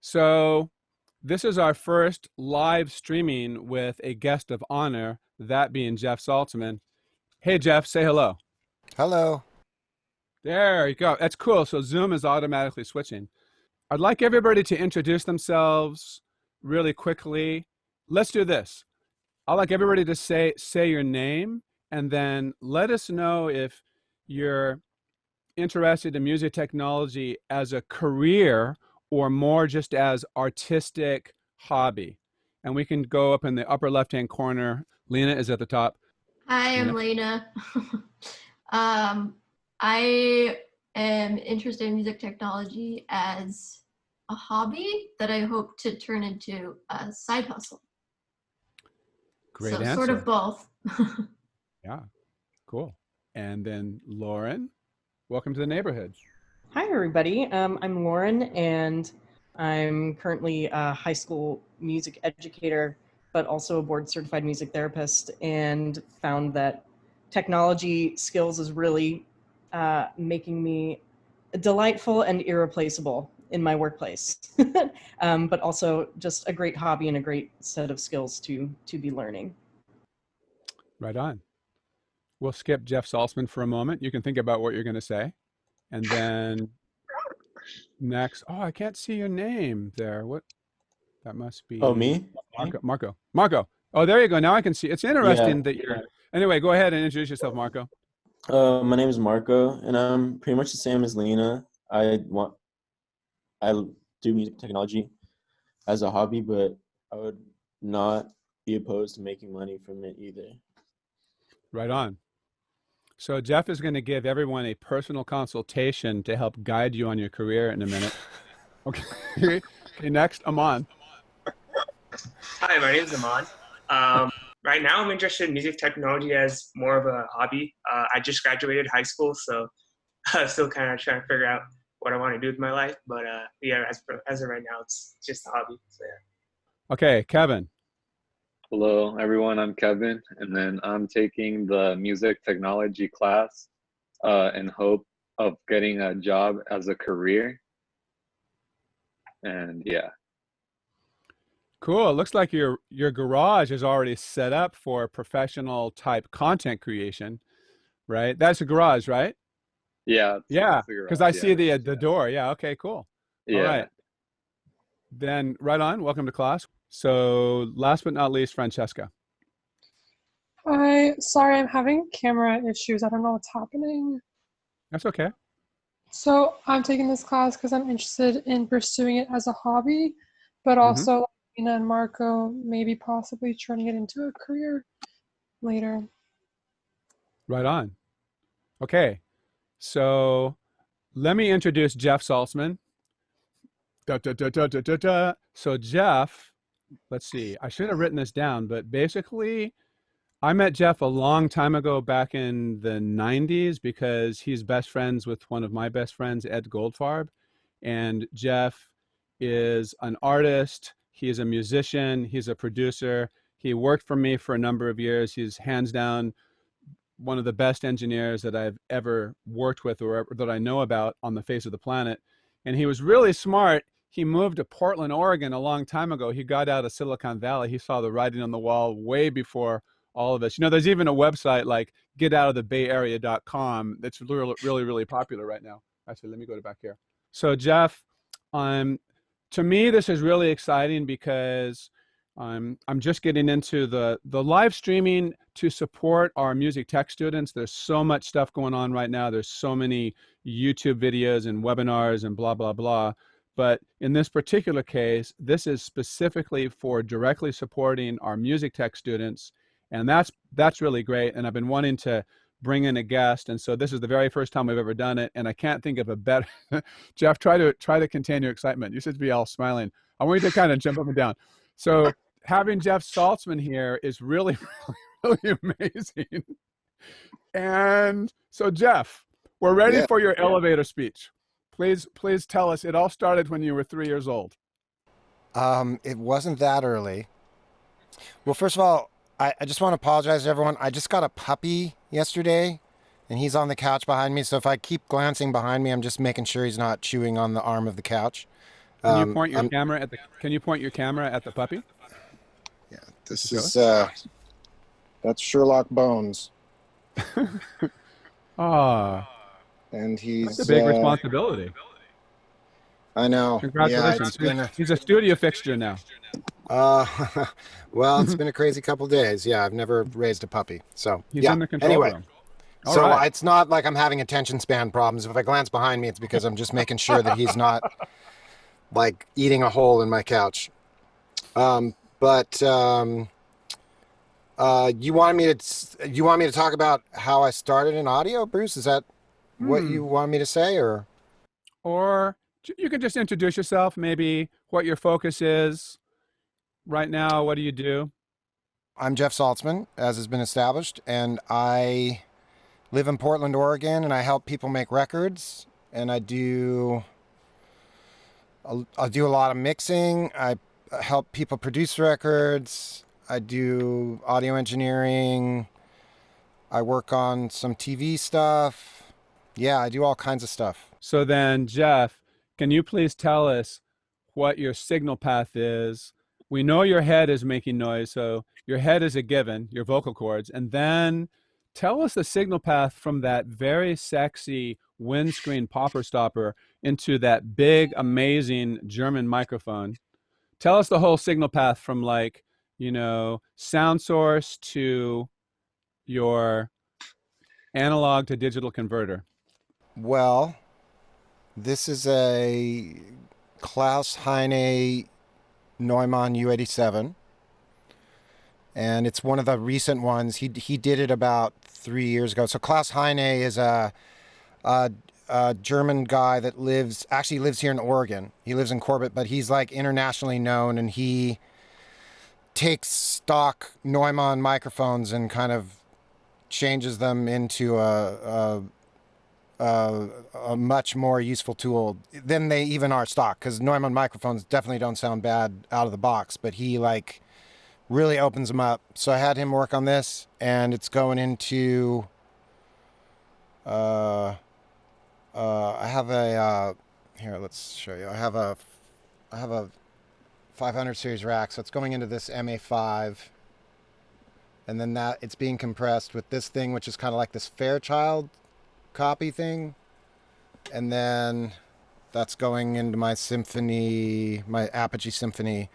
So this is our first live streaming with a guest of honor, that being Jeff Saltzman. Hey, Jeff, say hello. Hello. There you go. That's cool. So Zoom is automatically switching. I'd like everybody to introduce themselves really quickly. Let's do this. I'd like everybody to say your name, and then let us know if you're interested in music technology as a career or more just as artistic hobby. And we can go up in the upper left-hand corner. Lena is at the top. Hi, I'm Lena. I am interested in music technology as a hobby that I hope to turn into a side hustle. Great so answer. Sort of both. Yeah, cool. And then Lauren, welcome to the neighborhood. Hi, everybody. I'm Lauren, and I'm currently a high school music educator, but also a board-certified music therapist, and found that technology skills is really making me delightful and irreplaceable in my workplace, but also just a great hobby and a great set of skills to be learning. Right on. We'll skip Jeff Saltzman for a moment. You can think about what you're going to say. And then next, oh, I can't see your name there. What? That must be. Oh, me? Marco. Oh, there you go. Now I can see. It's interesting that you're. Anyway, go ahead and introduce yourself, Marco. My name is Marco, and I'm pretty much the same as Lena. I do music technology as a hobby, but I would not be opposed to making money from it either. Right on. So Jeff is going to give everyone a personal consultation to help guide you on your career in a minute. Okay. Okay, next, Amon. Hi, my name is Anamod. Right now, I'm interested in music technology as more of a hobby. I just graduated high school, so I'm still kind of trying to figure out what I want to do with my life. But yeah, as of right now, it's just a hobby. So yeah. Okay, Kevin. Hello, everyone. I'm Kevin, and then I'm taking the music technology class in hope of getting a job as a career. And yeah. Cool. It looks like your garage is already set up for professional type content creation, right? That's a garage, right? Yeah. Yeah, because I see the door. Yeah. Okay. Cool. Yeah. All right. Then right on. Welcome to class. So last but not least, Francesca. Hi. Sorry, I'm having camera issues. I don't know what's happening. That's okay. So I'm taking this class because I'm interested in pursuing it as a hobby, but also Lena and Marco, maybe possibly turning it into a career later. Right on. Okay. So let me introduce Jeff Saltzman. So Jeff, let's see, I should have written this down, but basically I met Jeff a long time ago back in the 90s because he's best friends with one of my best friends, Ed Goldfarb. And Jeff is an artist. He is a musician. He's a producer. He worked for me for a number of years. He's hands down one of the best engineers that I've ever worked with or that I know about on the face of the planet. And he was really smart. He moved to Portland, Oregon a long time ago. He got out of Silicon Valley. He saw the writing on the wall way before all of us. You know, there's even a website like getoutofthebayarea.com that's really popular right now. Actually, let me go back here. So Jeff, to me, this is really exciting because I'm just getting into the live streaming to support our music tech students. There's so much stuff going on right now. There's so many YouTube videos and webinars and blah, blah, blah. But in this particular case, this is specifically for directly supporting our music tech students. And that's really great. And I've been wanting to bring in a guest. And so this is the very first time we've ever done it. And I can't think of a better, Jeff, try to contain your excitement. You should be all smiling. I want you to kind of jump up and down. So having Jeff Saltzman here is really amazing. And so Jeff, we're ready for your elevator speech. Please tell us, it all started when you were 3 years old. It wasn't that early. Well, first of all, I just want to apologize to everyone. I just got a puppy yesterday, and he's on the couch behind me. So if I keep glancing behind me, I'm just making sure he's not chewing on the arm of the couch. Can you Um, point your I'm- camera at the? Can you point your camera at the puppy? yeah, this Show is that's Sherlock Bones, Ah, and that's he's a big responsibility. I know. Yeah, Congratulations. it's been He's a studio fixture now. uh, well, it's been a crazy couple days. Yeah, I've never raised a puppy, so He's yeah. in the control Anyway, room. All so right. it's not like I'm having attention span problems. If I glance behind me, it's because I'm just making sure that he's not like eating a hole in my couch. But you want me to talk about how I started in audio, Bruce? Is that what you want me to say, or? Or you can just introduce yourself, maybe what your focus is right now. What do you do? I'm Jeff Saltzman, as has been established, and I live in Portland, Oregon, and I help people make records, and I do a lot of mixing. I help people produce records. I do audio engineering. I work on some TV stuff. Yeah, I do all kinds of stuff. So then, Jeff, can you please tell us what your signal path is? We know your head is making noise, so your head is a given, your vocal cords, and then tell us the signal path from that very sexy windscreen popper stopper into that big, amazing German microphone. Tell us the whole signal path from, like, you know, sound source to your analog to digital converter. Well, this is a Klause Hine Neumann U87, and it's one of the recent ones. He did it about 3 years ago. So Klause Hine is a German guy that lives here in Oregon. He lives in Corbett, but he's like internationally known, and he takes stock Neumann microphones and kind of changes them into a much more useful tool than they even are stock, because Neumann microphones definitely don't sound bad out of the box, but he like really opens them up. So I had him work on this, and it's going into I have a here, let's show you. I have a 500 series rack, so it's going into this MA5, and then that it's being compressed with this thing, which is kind of like this Fairchild copy thing, and then that's going into my Symphony, my Apogee Symphony,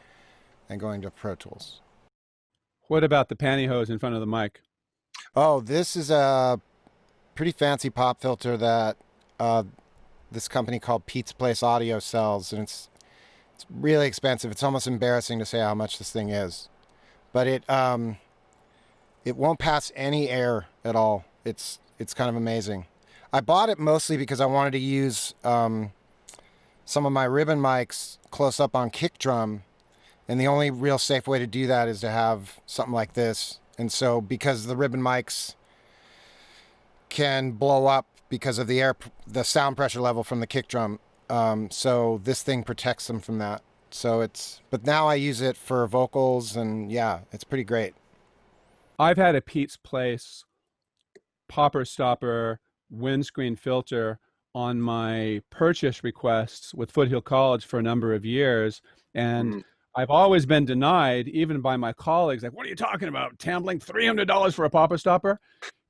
and going to Pro Tools. What about the pantyhose in front of the mic? Oh, this is a pretty fancy pop filter that this company called Pete's Place Audio sells, and it's really expensive. It's almost embarrassing to say how much this thing is, but it won't pass any air at all. It's kind of amazing. I bought it mostly because I wanted to use some of my ribbon mics close up on kick drum, and the only real safe way to do that is to have something like this. And so because the ribbon mics can blow up because of the sound pressure level from the kick drum, so this thing protects them from that. So but now I use it for vocals, and yeah, it's pretty great. I've had a Pete's Place popper stopper windscreen filter on my purchase requests with Foothill College for a number of years, and I've always been denied, even by my colleagues, like, what are you talking about, Tambling $300 for a popper stopper?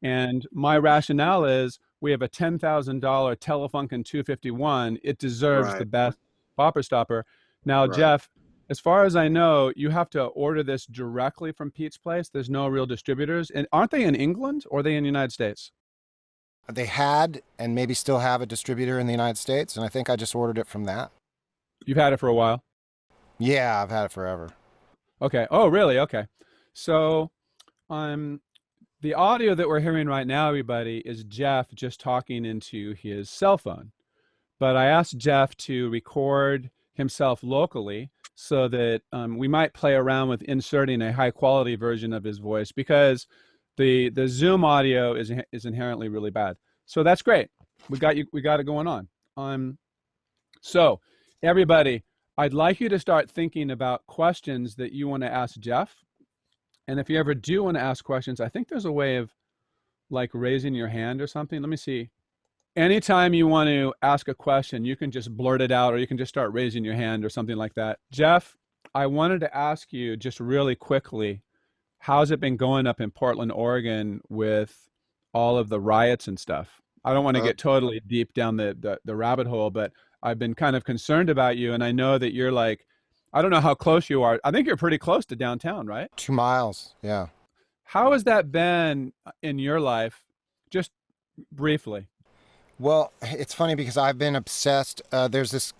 And my rationale is, we have a $10,000 Telefunken 251. It deserves the best popper stopper. Now, Jeff, as far as I know, you have to order this directly from Pete's Place. There's no real distributors. And aren't they in England, or are they in the United States? They had, and maybe still have, a distributor in the United States, and I think I just ordered it from that. You've had it for a while? Yeah, I've had it forever. Okay. Oh, really? Okay. So the audio that we're hearing right now, everybody, is Jeff just talking into his cell phone. But I asked Jeff to record himself locally so that we might play around with inserting a high quality version of his voice, because the Zoom audio is inherently really bad. So that's great. We got it going on. So everybody, I'd like you to start thinking about questions that you want to ask Jeff. And if you ever do want to ask questions, I think there's a way of like raising your hand or something. Let me see. anytime you want to ask a question, you can just blurt it out, or you can just start raising your hand or something like that. Jeff, I wanted to ask you just really quickly, how's it been going up in Portland, Oregon with all of the riots and stuff? I don't want to get totally deep down the rabbit hole, but I've been kind of concerned about you, and I know that you're like, I don't know how close you are. I think you're pretty close to downtown, right? 2 miles, yeah. How has that been in your life? Just briefly. Well, it's funny because I've been obsessed. There's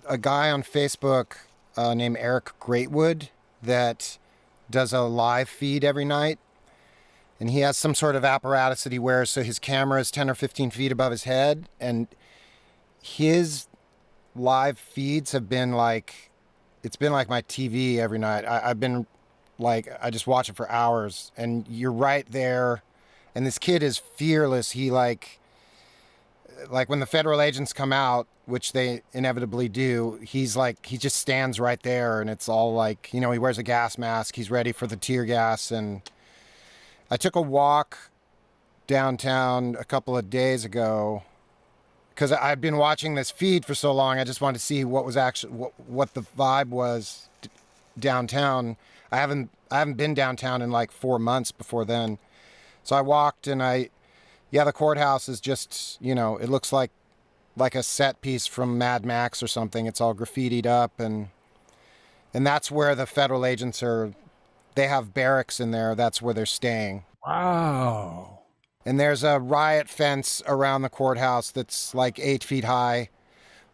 a guy on Facebook named Eric Greatwood that does a live feed every night. And he has some sort of apparatus that he wears, so his camera is 10 or 15 feet above his head. And his live feeds have been like, it's been like my TV every night. I've been like, I just watch it for hours. And you're right there. And this kid is fearless. He like when the federal agents come out, which they inevitably do, he's like, he just stands right there, and it's all like, you know, he wears a gas mask. He's ready for the tear gas. And I took a walk downtown a couple of days ago because I'd been watching this feed for so long. I just wanted to see what was actually, what the vibe was downtown. I haven't been downtown in like 4 months before then. So I walked, and yeah, the courthouse is just, you know, it looks like a set piece from Mad Max or something. It's all graffitied up, and that's where the federal agents are. They have barracks in there. That's where they're staying. Wow. And there's a riot fence around the courthouse that's like 8 feet high.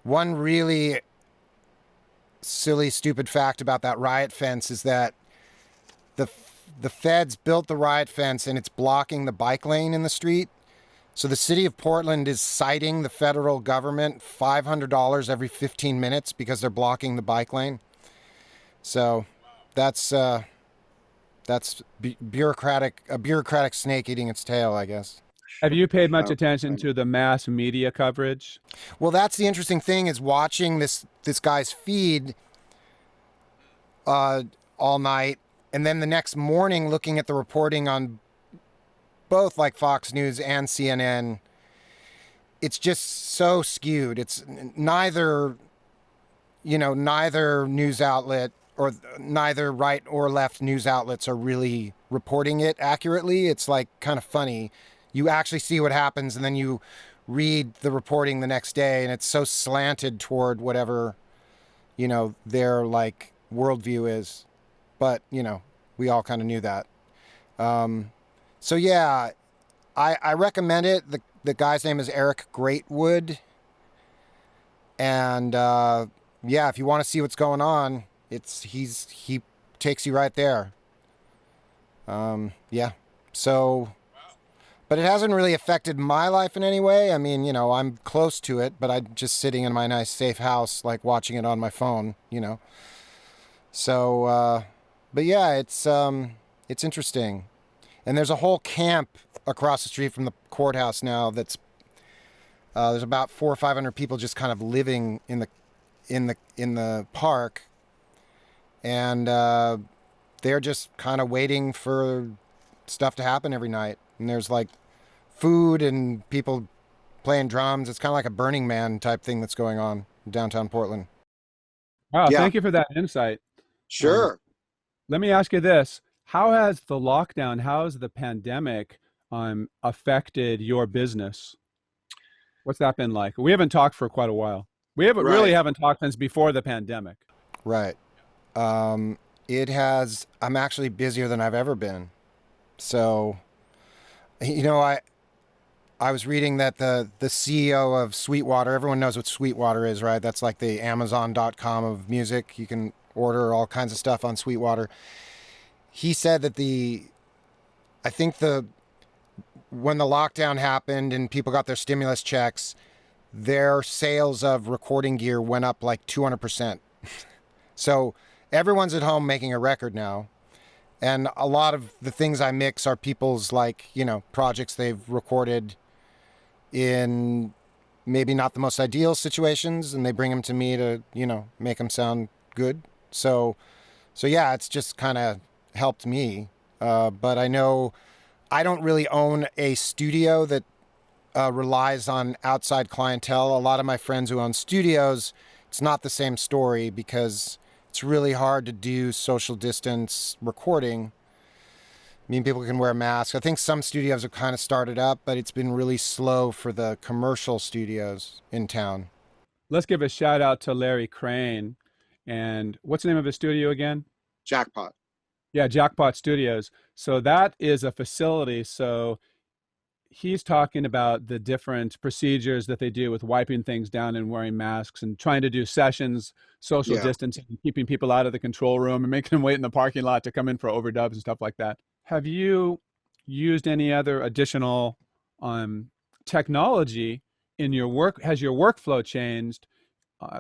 One really silly, stupid fact about that riot fence is that the feds built the riot fence, and it's blocking the bike lane in the street. So the city of Portland is citing the federal government $500 every 15 minutes because they're blocking the bike lane. So that's bureaucratic snake eating its tail, I guess. Have you paid much attention to the mass media coverage? Well, that's the interesting thing, is watching this guy's feed all night, and then the next morning looking at the reporting on both like Fox News and CNN. It's just so skewed. It's neither news outlet, or neither right or left news outlets are really reporting it accurately. It's like kind of funny. You actually see what happens, and then you read the reporting the next day, and it's so slanted toward whatever, you know, their like worldview is. But, you know, we all kind of knew that. So yeah, I recommend it. The guy's name is Eric Greatwood. And yeah, if you want to see what's going on, he takes you right there. Yeah. So, but it hasn't really affected my life in any way. I mean, you know, I'm close to it, but I'm just sitting in my nice safe house, like watching it on my phone, you know. So, but yeah, it's interesting. And there's a whole camp across the street from the courthouse now that's there's about 400 or 500 people just kind of living in the park, and they're just kind of waiting for stuff to happen every night. And there's like food and people playing drums. It's kind of like a Burning Man type thing that's going on in downtown Portland. Wow, Yeah. thank you for that insight. Sure. Let me ask you this. How has the lockdown, how has the pandemic affected your business? What's that been like? We haven't talked for quite a while. We really haven't talked since before the pandemic. Right. It has, I'm actually busier than I've ever been. So, you know, I was reading that the CEO of Sweetwater, everyone knows what Sweetwater is, right? That's like the Amazon.com of music. You can order all kinds of stuff on Sweetwater. He said that when the lockdown happened and people got their stimulus checks, their sales of recording gear went up like 200%. So everyone's at home making a record now. And a lot of the things I mix are people's, like, you know, projects they've recorded in maybe not the most ideal situations, and they bring them to me to, you know, make them sound good. So yeah, it's just kind of helped me. But I know I don't really own a studio that relies on outside clientele. A lot of my friends who own studios, it's not the same story because it's really hard to do social distance recording. I mean, people can wear masks. I think some studios have kind of started up, but it's been really slow for the commercial studios in town. Let's give a shout out to Larry Crane. And what's the name of his studio again? Jackpot. Yeah, Jackpot Studios. So that is a facility. So he's talking about the different procedures that they do with wiping things down and wearing masks and trying to do sessions, social distancing, keeping people out of the control room and making them wait in the parking lot to come in for overdubs and stuff like that. Have you used any other additional technology in your work? Has your workflow changed?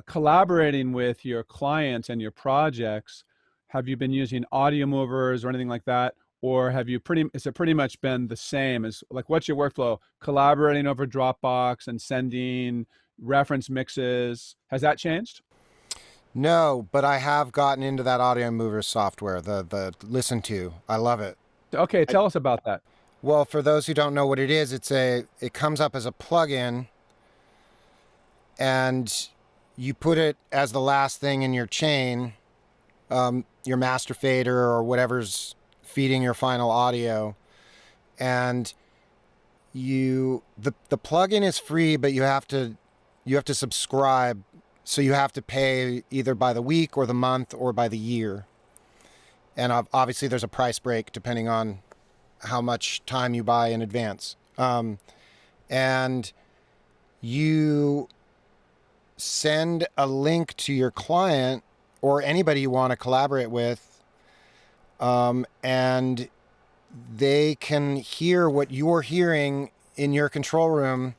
Collaborating with your clients and your projects, have you been using audio movers or anything like that? Or has it pretty much been the same as, like, what's your workflow? Collaborating over Dropbox and sending reference mixes. Has that changed? No, but I have gotten into that audio mover software, the Listen To. I love it. Okay, tell us about that. Well, for those who don't know what it is, it comes up as a plugin, and you put it as the last thing in your chain, your master fader or whatever's feeding your final audio, and the plugin is free, but you have to subscribe, so you have to pay either by the week or the month or by the year. And obviously there's a price break depending on how much time you buy in advance. And you send a link to your client or anybody you want to collaborate with, and they can hear what you're hearing in your control room,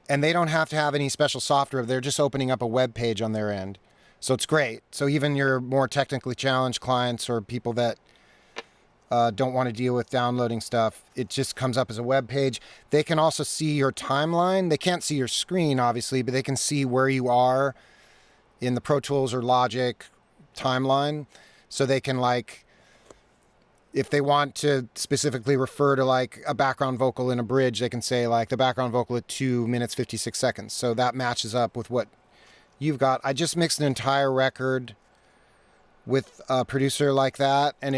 and they don't have to have any special software. They're just opening up a web page on their end. So it's great. So even your more technically challenged clients or people that don't want to deal with downloading stuff, it just comes up as a web page. They can also see your timeline. They can't see your screen, obviously, but they can see where you are in the Pro Tools or Logic timeline. So they can, like, if they want to specifically refer to like a background vocal in a bridge, they can say like the background vocal at 2 minutes, 56 seconds. So that matches up with what you've got. I just mixed an entire record with a producer like that, and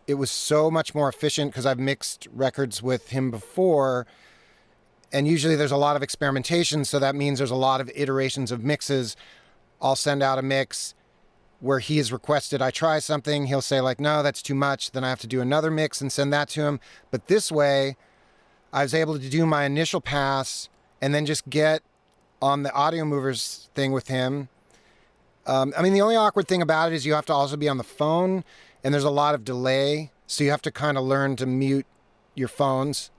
it was so much more efficient because I've mixed records with him before, and usually there's a lot of experimentation, so that means there's a lot of iterations of mixes. I'll send out a mix where he has requested I try something. He'll say like, no, that's too much. Then I have to do another mix and send that to him. But this way, I was able to do my initial pass and then just get on the audio movers thing with him. I mean, the only awkward thing about it is you have to also be on the phone, and there's a lot of delay. So you have to kind of learn to mute your phones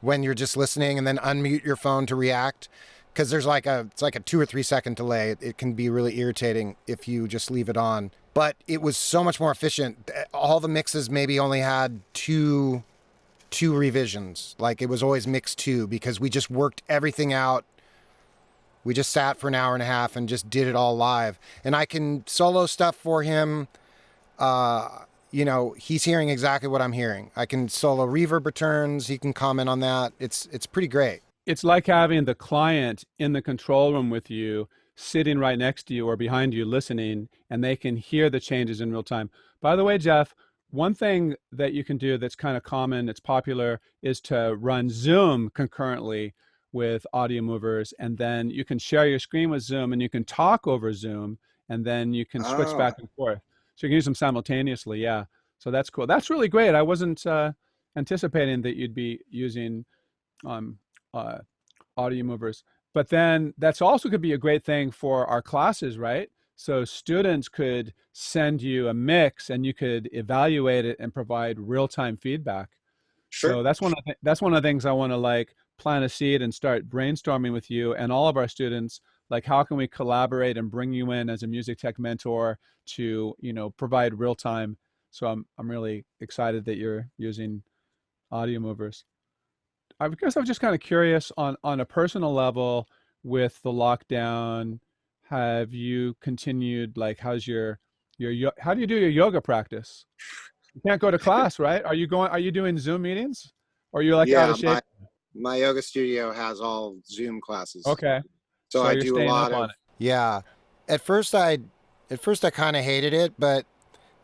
when you're just listening, and then unmute your phone to react. Because there's it's like a 2 or 3 second delay. It can be really irritating if you just leave it on. But it was so much more efficient. All the mixes maybe only had two revisions. Like, it was always mix 2 because we just worked everything out. We just sat for an hour and a half and just did it all live. And I can solo stuff for him. He's hearing exactly what I'm hearing. I can solo reverb returns. He can comment on that. It's pretty great. It's like having the client in the control room with you, sitting right next to you or behind you listening, and they can hear the changes in real time. By the way, Jeff, one thing that you can do that's kind of common, it's popular, is to run Zoom concurrently with audio movers, and then you can share your screen with Zoom and you can talk over Zoom, and then you can switch back and forth. So you can use them simultaneously, yeah. So that's cool. That's really great. I wasn't anticipating that you'd be using audio movers, but then that's also could be a great thing for our classes, right? So students could send you a mix and you could evaluate it and provide real-time feedback. Sure. So that's one of the things I want to like plant a seed and start brainstorming with you and all of our students, like how can we collaborate and bring you in as a music tech mentor to, provide real time. So I'm really excited that you're using audio movers. I guess I'm just kind of curious on a personal level with the lockdown. Have you continued, like, how's how do you do your yoga practice? You can't go to class, right? Are you doing Zoom meetings? Or are you like out of shape? my yoga studio has all Zoom classes. Okay. So I you're do a staying lot up on of, it. yeah. At first I kind of hated it, but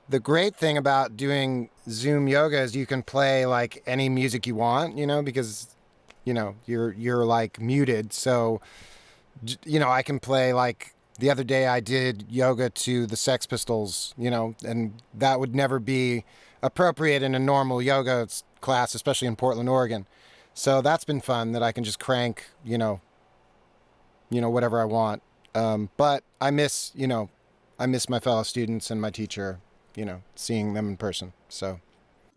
the great thing about doing Zoom yoga is you can play like any music you want, you know, because, you know, you're like muted. So, you know, I can play like the other day I did yoga to the Sex Pistols, you know, and that would never be appropriate in a normal yoga class, especially in Portland, Oregon. So that's been fun that I can just crank, you know, whatever I want. But I miss my fellow students and my teacher, you know, seeing them in person. So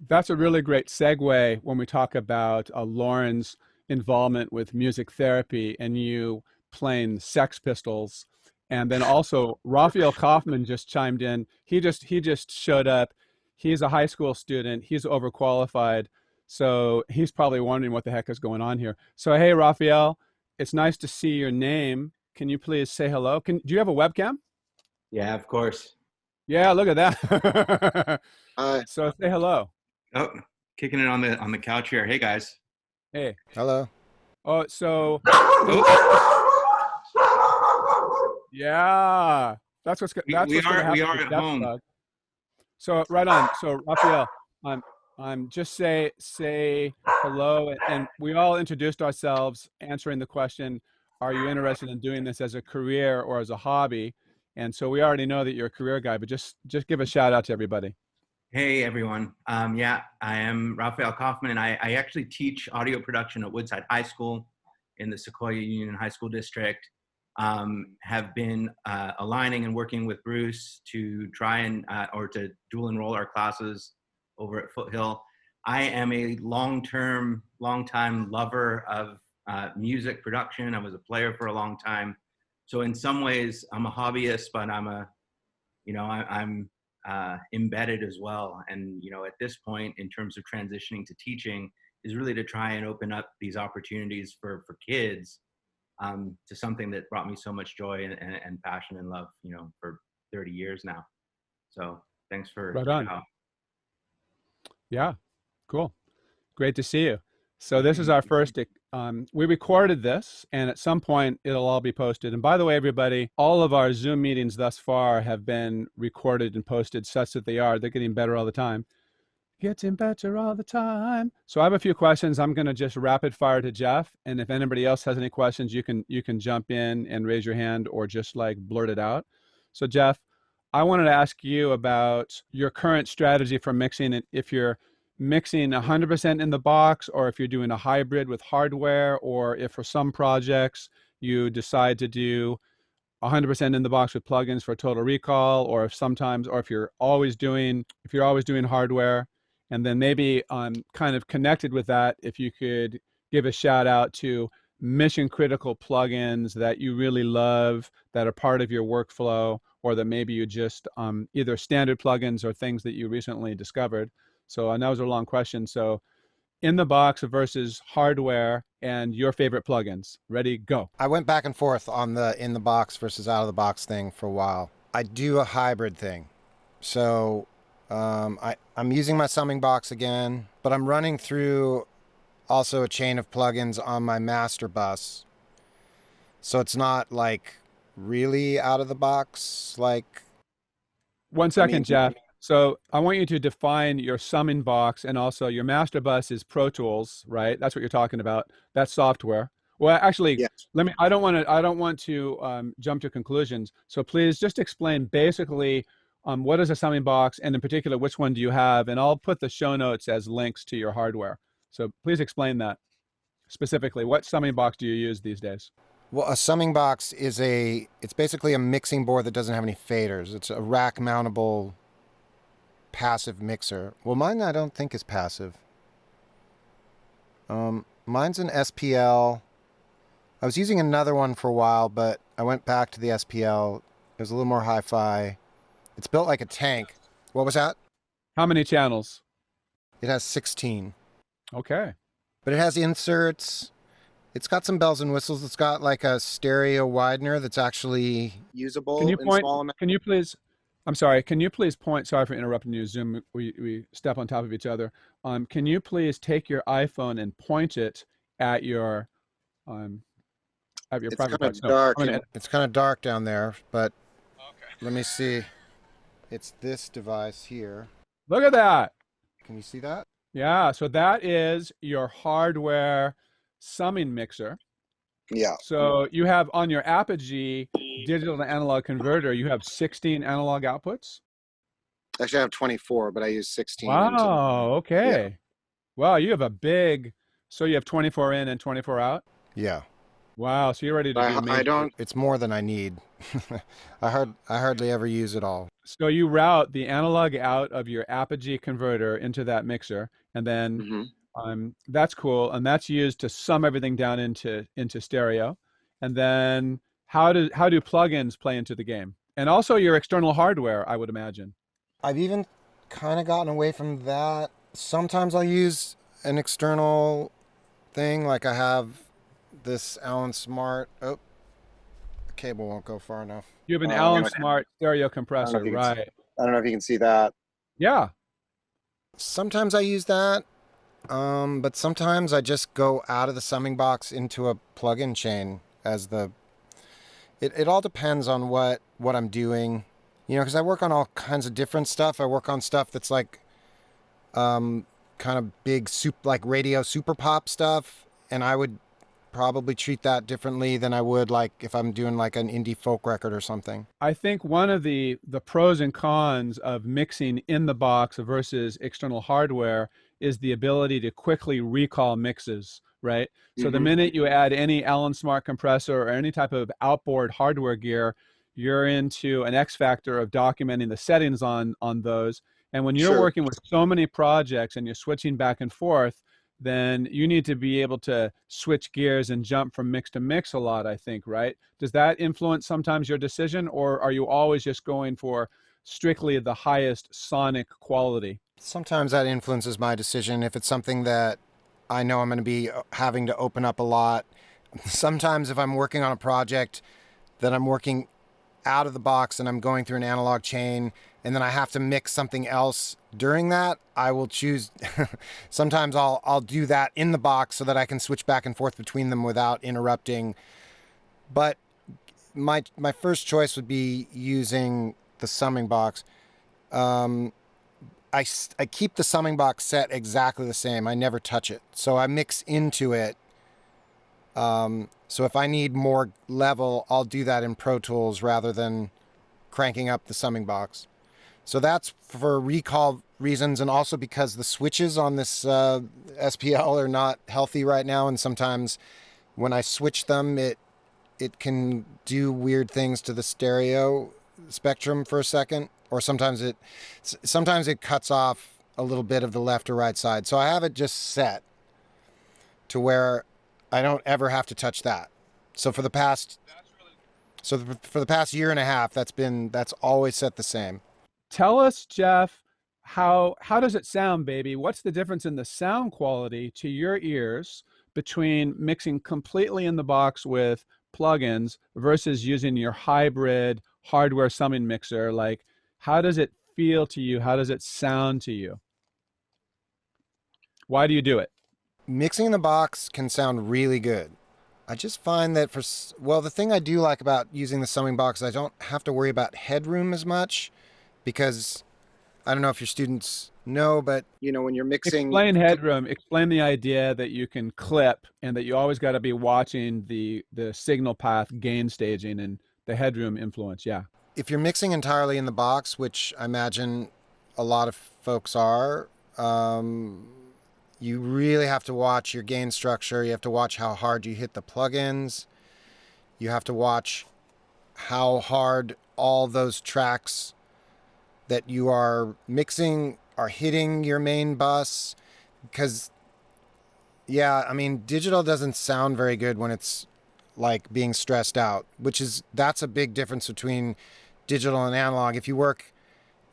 That's a really great segue when we talk about Lauren's involvement with music therapy and you playing Sex Pistols. And then also Raphael Kaufman just chimed in. He just showed up. He's a high school student. He's overqualified. So he's probably wondering what the heck is going on here. So, hey, Raphael, it's nice to see your name. Can you please say hello? Do you have a webcam? Yeah, of course. Yeah, look at that. So say hello. Oh, kicking it on the couch here. Hey guys. Hey. Hello. Oh, so Oh. yeah, that's what's We are at home. Bug. So right on. So Raphael, I'm just say hello, and we all introduced ourselves, answering the question: are you interested in doing this as a career or as a hobby? And so we already know that you're a career guy, but just give a shout out to everybody. Hey everyone. Yeah, I am Raphael Kaufman, and I actually teach audio production at Woodside High School in the Sequoia Union High School District. Have been aligning and working with Bruce to try and or to dual enroll our classes over at Foothill. I am a long-time lover of music production. I was a player for a long time. So in some ways I'm a hobbyist, but I'm embedded as well. And, you know, at this point in terms of transitioning to teaching is really to try and open up these opportunities for kids to something that brought me so much joy and passion and love, you know, for 30 years now. So thanks for right on. Yeah, cool. Great to see you. So this is our first, we recorded this, and at some point it'll all be posted. And by the way, everybody, all of our Zoom meetings thus far have been recorded and posted such that they're getting better all the time. Getting better all the time. So I have a few questions. I'm going to just rapid fire to Jeff. And if anybody else has any questions, you can jump in and raise your hand or just like blurt it out. So Jeff, I wanted to ask you about your current strategy for mixing it. If you're mixing 100% in the box, or if you're doing a hybrid with hardware, or if for some projects you decide to do 100% in the box with plugins for Total Recall, or if you're always doing hardware. And then maybe kind of connected with that, if you could give a shout out to mission critical plugins that you really love that are part of your workflow, or that maybe you just either standard plugins or things that you recently discovered. So that was a long question. So in the box versus hardware and your favorite plugins. Ready, go. I went back and forth on the in the box versus out of the box thing for a while. I do a hybrid thing. So I'm using my summing box again, but I'm running through also a chain of plugins on my master bus. So it's not like really out of the box. Like, 1 second, Jeff. So I want you to define your summing box, and also your master bus is Pro Tools, right? That's what you're talking about. That's software. Well, actually, yes. I don't want to jump to conclusions. So please just explain basically what is a summing box, and in particular, which one do you have? And I'll put the show notes as links to your hardware. So please explain that specifically. What summing box do you use these days? Well, a summing box is it's basically a mixing board that doesn't have any faders. It's a rack mountable passive mixer. Well, mine I don't think is passive. Mine's an SPL. I was using another one for a while, but I went back to the SPL. It was a little more hi-fi. It's built like a tank. What was that? How many channels? It has 16. Okay. But it has inserts. It's got some bells and whistles. It's got like a stereo widener that's actually usable. Can you point? Small amount. Can you please? I'm sorry. Can you please point? Sorry for interrupting you. Zoom. We step on top of each other. Can you please take your iPhone and point it at your It's private kind parts. of No, dark. I'm gonna, It's kind of dark down there, but let me see. It's this device here. look at that. Can you see that? Yeah, so that is your hardware summing mixer. Yeah. So you have on your Apogee digital to analog converter, you have 16 analog outputs. Actually, I have 24, but I use 16. Wow, okay. Wow, you have a big, so you have 24 in and 24 out? Yeah. Wow, so you're ready to do major. I don't. It's more than I need. I hardly ever use it all. So you route the analog out of your Apogee converter into that mixer, and then that's cool, and that's used to sum everything down into stereo. And then how do plugins play into the game? And also your external hardware, I would imagine. I've even kind of gotten away from that. Sometimes I'll use an external thing, like I have this Allen Smart. Oh, the cable won't go far enough. You have an Allen Smart stereo compressor, right? I don't know if you can see that. Yeah. Sometimes I use that, but sometimes I just go out of the summing box into a plug-in chain as the. It all depends on what I'm doing, you know, because I work on all kinds of different stuff. I work on stuff that's like, kind of big like radio super pop stuff, and I would probably treat that differently than I would like if I'm doing like an indie folk record or something. I think one of the pros and cons of mixing in the box versus external hardware is the ability to quickly recall mixes, right? So the minute you add any Allen Smart compressor or any type of outboard hardware gear, you're into an X factor of documenting the settings on those. And when you're working with so many projects and you're switching back and forth, then you need to be able to switch gears and jump from mix to mix a lot, I think, right? Does that influence sometimes your decision, or are you always just going for strictly the highest sonic quality? Sometimes that influences my decision if it's something that I know I'm going to be having to open up a lot. Sometimes if I'm working on a project that I'm working out of the box and I'm going through an analog chain and then I have to mix something else during that, I will choose. Sometimes I'll do that in the box so that I can switch back and forth between them without interrupting. But my first choice would be using the summing box. I keep the summing box set exactly the same. I never touch it. So I mix into it. So if I need more level, I'll do that in Pro Tools rather than cranking up the summing box. So that's for recall reasons, and also because the switches on this SPL are not healthy right now, and sometimes when I switch them, it can do weird things to the stereo spectrum for a second, or sometimes it cuts off a little bit of the left or right side. So I have it just set to where I don't ever have to touch that. So for the past year and a half, that's always set the same. Tell us, Jeff, how does it sound, baby? What's the difference in the sound quality to your ears between mixing completely in the box with plugins versus using your hybrid hardware summing mixer? Like, how does it feel to you? How does it sound to you? Why do you do it? Mixing in the box can sound really good. I just find that the thing I do like about using the summing box, I don't have to worry about headroom as much, because I don't know if your students know, but you know, when you're mixing. Explain headroom. Explain the idea that you can clip and that you always got to be watching the signal path gain staging and the headroom influence. Yeah. If you're mixing entirely in the box, which I imagine a lot of folks are, you really have to watch your gain structure. You have to watch how hard you hit the plugins. You have to watch how hard all those tracks that you are mixing are hitting your main bus. Because, yeah, I mean, digital doesn't sound very good when it's like being stressed out, that's a big difference between digital and analog. If you work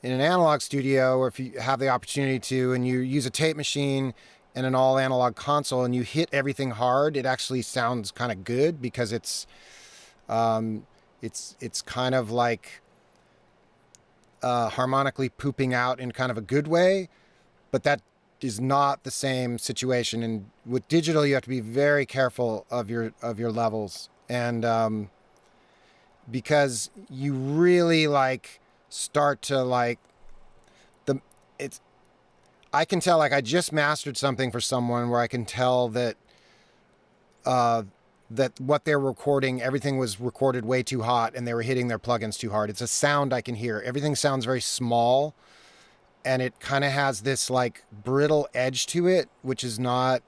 in an analog studio, or if you have the opportunity to, and you use a tape machine and an all analog console and you hit everything hard, it actually sounds kind of good, because it's kind of like harmonically pooping out in kind of a good way, but that is not the same situation. And with digital, you have to be very careful of your levels, and because you really like start to like I can tell, like, I just mastered something for someone where I can tell that that what they're recording, everything was recorded way too hot and they were hitting their plugins too hard. It's a sound I can hear. Everything sounds very small, and it kind of has this like brittle edge to it, which is not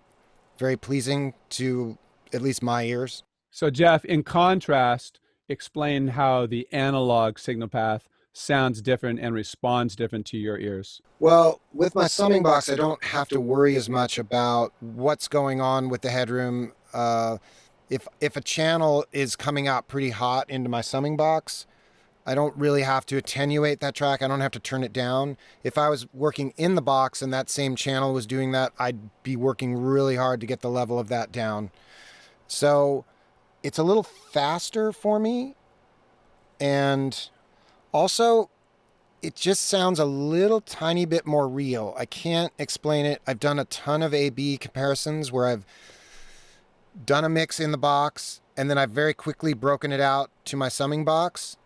very pleasing to at least my ears. So Jeff, in contrast, explain how the analog signal path sounds different and responds different to your ears. Well, with my summing box, I don't have to worry as much about what's going on with the headroom. If a channel is coming out pretty hot into my summing box, I don't really have to attenuate that track. I don't have to turn it down. If I was working in the box and that same channel was doing that, I'd be working really hard to get the level of that down. So it's a little faster for me, and also, it just sounds a little tiny bit more real. I can't explain it. I've done a ton of A/B comparisons where I've done a mix in the box, and then I've very quickly broken it out to my summing box.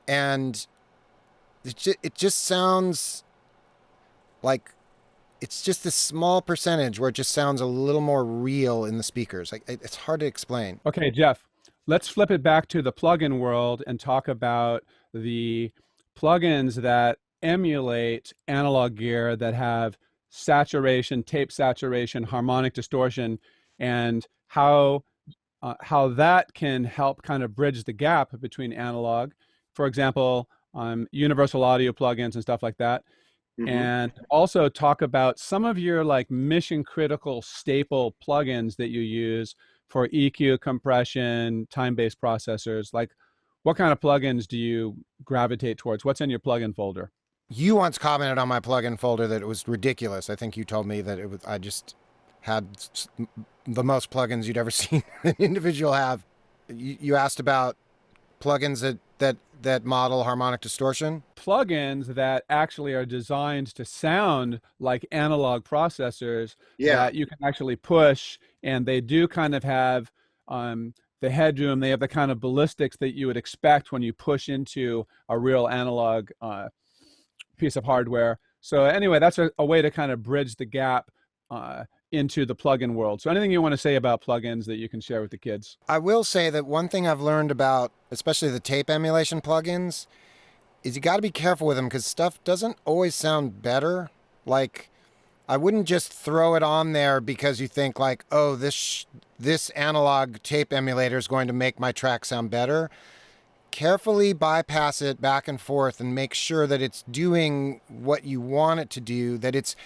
And it just sounds like it's just this small percentage where it just sounds a little more real in the speakers. Like, it's hard to explain. Okay, Jeff, let's flip it back to the plugin world and talk about the plugins that emulate analog gear that have saturation, tape saturation, harmonic distortion, and how that can help kind of bridge the gap between analog, for example, universal audio plugins and stuff like that. Mm-hmm. And also talk about some of your like mission critical staple plugins that you use for EQ, compression, time-based processors. Like, what kind of plugins do you gravitate towards? What's in your plugin folder? You once commented on my plugin folder that it was ridiculous. I think you told me that it was, I just had the most plugins you'd ever seen an individual have. You asked about plugins that model harmonic distortion? Plugins that actually are designed to sound like analog processors that you can actually push, and they do kind of have the headroom. They have the kind of ballistics that you would expect when you push into a real analog piece of hardware. So anyway, that's a way to kind of bridge the gap into the plugin world. So anything you want to say about plugins that you can share with the kids? I will say that one thing I've learned about, especially the tape emulation plugins, is you got to be careful with them because stuff doesn't always sound better. Like, I wouldn't just throw it on there because you think like, oh, this analog tape emulator is going to make my track sound better. Carefully bypass it back and forth and make sure that it's doing what you want it to do, that it's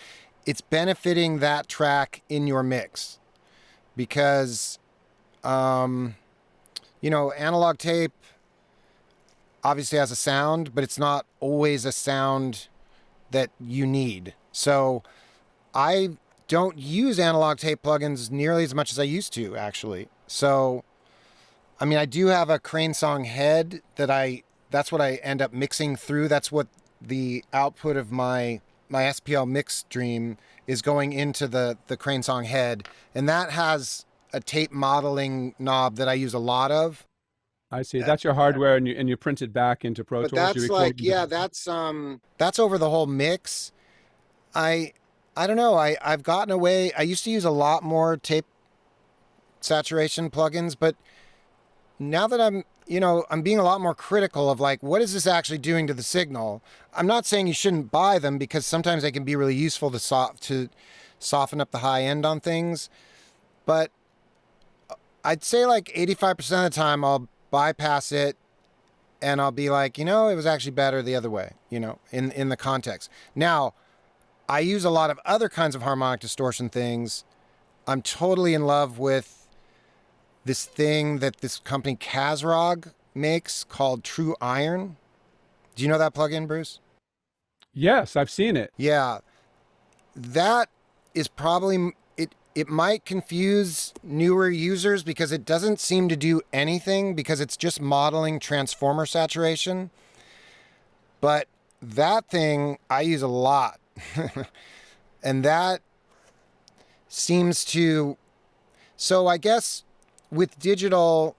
benefiting that track in your mix. Because, analog tape obviously has a sound, but it's not always a sound that you need. So I don't use analog tape plugins nearly as much as I used to, actually. So, I mean, I do have a Crane Song head that's what I end up mixing through. That's what the output of my SPL mix stream is going into the Crane Song head. And that has a tape modeling knob that I use a lot of. I see. That's your hardware, and you print it back into Pro Tools. But that's like, that's over the whole mix. I don't know. I've gotten away. I used to use a lot more tape saturation plugins, but now that I'm being a lot more critical of like, what is this actually doing to the signal? I'm not saying you shouldn't buy them because sometimes they can be really useful to soften up the high end on things. But I'd say like 85% of the time I'll bypass it and I'll be like, it was actually better the other way, in the context. Now, I use a lot of other kinds of harmonic distortion things. I'm totally in love with this thing that this company Kazrog makes called True Iron. Do you know that plugin, Bruce? Yes, I've seen it. Yeah. That is probably, it might confuse newer users because it doesn't seem to do anything because it's just modeling transformer saturation. But that thing I use a lot. And that seems to, so I guess with digital,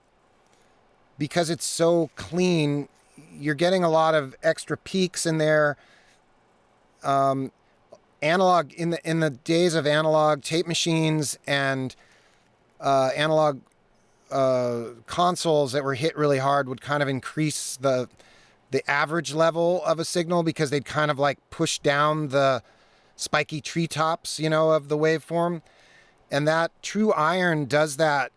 because it's so clean, you're getting a lot of extra peaks in there. Analog, in the days of analog tape machines and analog consoles that were hit really hard would kind of increase the average level of a signal, because they'd kind of like push down the spiky treetops, of the waveform. And that true iron does that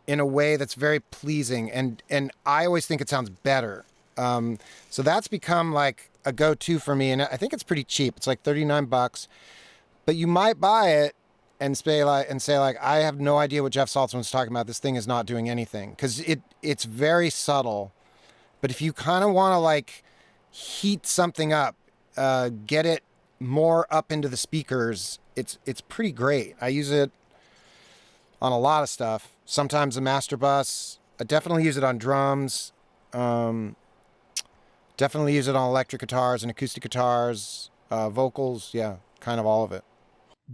in a way that's very pleasing. And I always think it sounds better. So that's become like a go-to for me. And I think it's pretty cheap. It's like $39, but you might buy it and say like, I have no idea what Jeff Saltzman's talking about. This thing is not doing anything, because it's very subtle. But if you kind of want to like heat something up, get it more up into the speakers, it's pretty great. I use it on a lot of stuff. Sometimes the master bus. I definitely use it on drums. Definitely use it on electric guitars and acoustic guitars, vocals. Yeah, kind of all of it.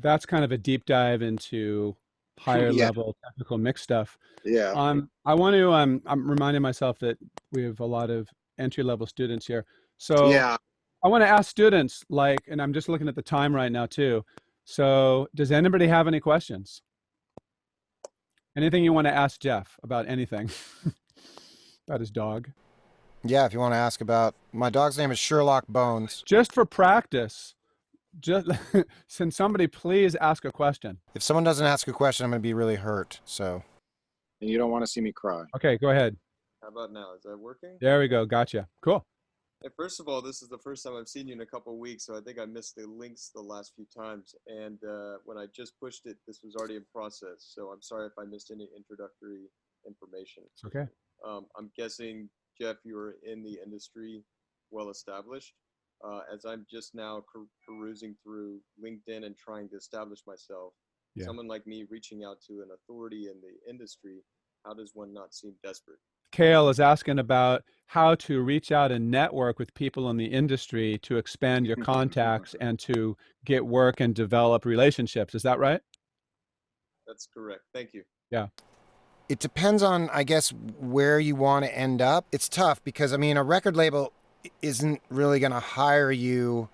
That's kind of a deep dive into higher level technical mix stuff. Yeah. I want to, I'm reminding myself that we have a lot of entry level students here. So I want to ask students, like, and I'm just looking at the time right now too. So does anybody have any questions? Anything you want to ask Jeff about anything? About his dog? Yeah, if you want to ask about, my dog's name is Sherlock Bones. Just for practice, just can somebody please ask a question? If someone doesn't ask a question, I'm going to be really hurt. So, and you don't want to see me cry. Okay, go ahead. How about now? Is that working? There we go. Gotcha. Cool. Hey, first of all, this is the first time I've seen you in a couple of weeks, so I think I missed the links the last few times. And when I just pushed it, this was already in process. So I'm sorry if I missed any introductory information. It's okay. I'm guessing, Jeff, you're in the industry, well established. As I'm just now perusing through LinkedIn and trying to establish myself, someone like me reaching out to an authority in the industry, how does one not seem desperate? Kale is asking about how to reach out and network with people in the industry to expand your contacts and to get work and develop relationships. Is that right? That's correct. Thank you. Yeah. It depends on, I guess, where you want to end up. It's tough because, I mean, a record label isn't really going to hire you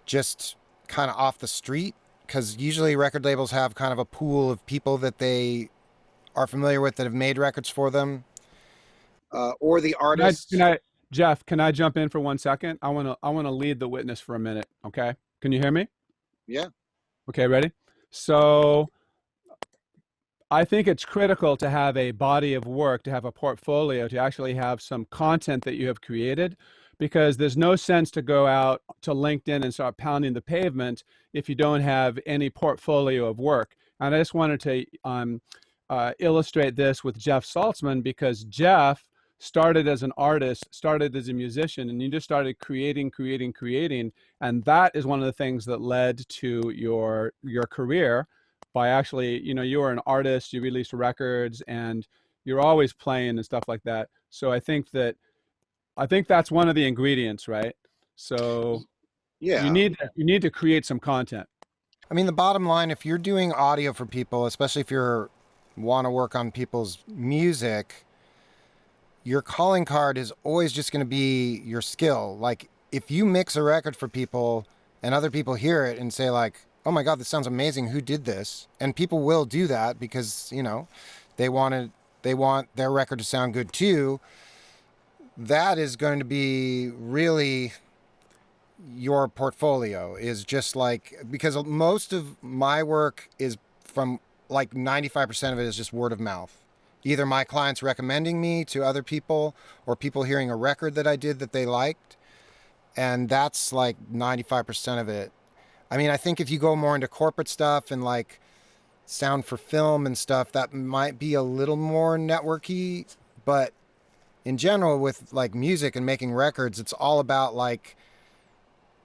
just kind of off the street, because usually record labels have kind of a pool of people that they are familiar with that have made records for them. Or the artist. Jeff, can I jump in for 1 second? I want to lead the witness for a minute. Okay. Can you hear me? Yeah. Okay. Ready? So I think it's critical to have a body of work, to have a portfolio, to actually have some content that you have created, because there's no sense to go out to LinkedIn and start pounding the pavement if you don't have any portfolio of work. And I just wanted to illustrate this with Jeff Saltzman, because Jeff started as an artist, started as a musician, and you just started creating. And that is one of the things that led to your career by actually, you were an artist, you released records, and you're always playing and stuff like that. So I think that's one of the ingredients, right? So yeah, you need to create some content. I mean, the bottom line, if you're doing audio for people, especially if you want to work on people's music, your calling card is always just going to be your skill. Like, if you mix a record for people and other people hear it and say like, oh my God, this sounds amazing, who did this? And people will do that because, they want their record to sound good too. That is going to be really your portfolio, is just like, because most of my work is from like 95% of it is just word of mouth. Either my clients recommending me to other people or people hearing a record that I did that they liked. And that's like 95% of it. I mean, I think if you go more into corporate stuff and like sound for film and stuff, that might be a little more networky. But in general, with like music and making records, it's all about like,